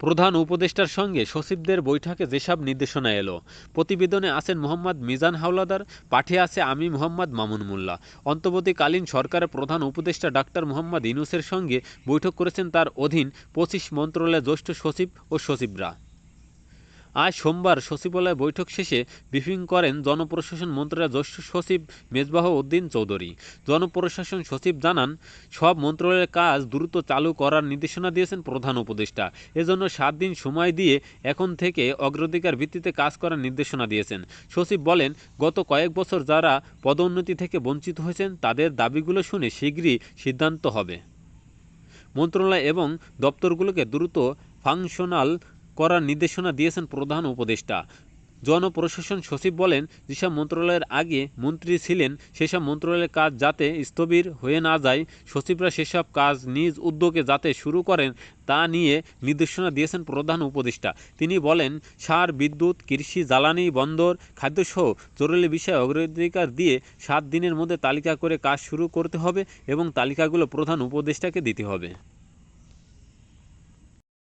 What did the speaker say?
প্রধান উপদেষ্টার সঙ্গে সচিবদের বৈঠকে যেসব নির্দেশনা এলো, প্রতিবেদনে আছেন মোহাম্মদ মিজান হাওলাদার, পাঠে আছে আমি মোহাম্মদ মামুন মোল্লা। অন্তর্বর্তীকালীন সরকারের প্রধান উপদেষ্টা ডাক্তার মোহাম্মদ ইউনূসের সঙ্গে বৈঠক করেছেন তার অধীন ২৫ মন্ত্রণালয়ের জ্যেষ্ঠ সচিব ও সচিবরা। আজ সোমবার সচিবালয়ে বৈঠক শেষে ব্রিফিং করেন জনপ্রশাসন মন্ত্রণালয়ের জ্যেষ্ঠ সচিব মেজবাহ উদ্দিন চৌধুরী। জনপ্রশাসন সচিব জানান, সব মন্ত্রণালয়ের কাজ দ্রুত চালু করার নির্দেশনা দিয়েছেন প্রধান উপদেষ্টা। এজন্য ৭ দিন সময় দিয়ে এখন থেকে অগ্রাধিকার ভিত্তিতে কাজ করার নির্দেশনা দিয়েছেন। সচিব বলেন, গত কয়েক বছর যারা পদোন্নতি থেকে বঞ্চিত হয়েছেন তাদের দাবিগুলো শুনে শিগগিরই সিদ্ধান্ত হবে। মন্ত্রণালয় এবং দপ্তরগুলোকে দ্রুত ফাংশনাল করার নির্দেশনা দিয়েছেন প্রধান উপদেষ্টা। জনপ্রশাসন সচিব বলেন, যেসব মন্ত্রণালয়ের আগে মন্ত্রী ছিলেন সেসব মন্ত্রণালয়ের কাজ যাতে স্থবির হয়ে না যায়, সচিবরা সেসব কাজ নিজ উদ্যোগে যাতে শুরু করেন তা নিয়ে নির্দেশনা দিয়েছেন প্রধান উপদেষ্টা। তিনি বলেন, সার, বিদ্যুৎ, কৃষি, জ্বালানি, বন্দর, খাদ্যসহ জরুরি বিষয়ে অগ্রাধিকার দিয়ে ৭ দিনের মধ্যে তালিকা করে কাজ শুরু করতে হবে এবং তালিকাগুলো প্রধান উপদেষ্টাকে দিতে হবে।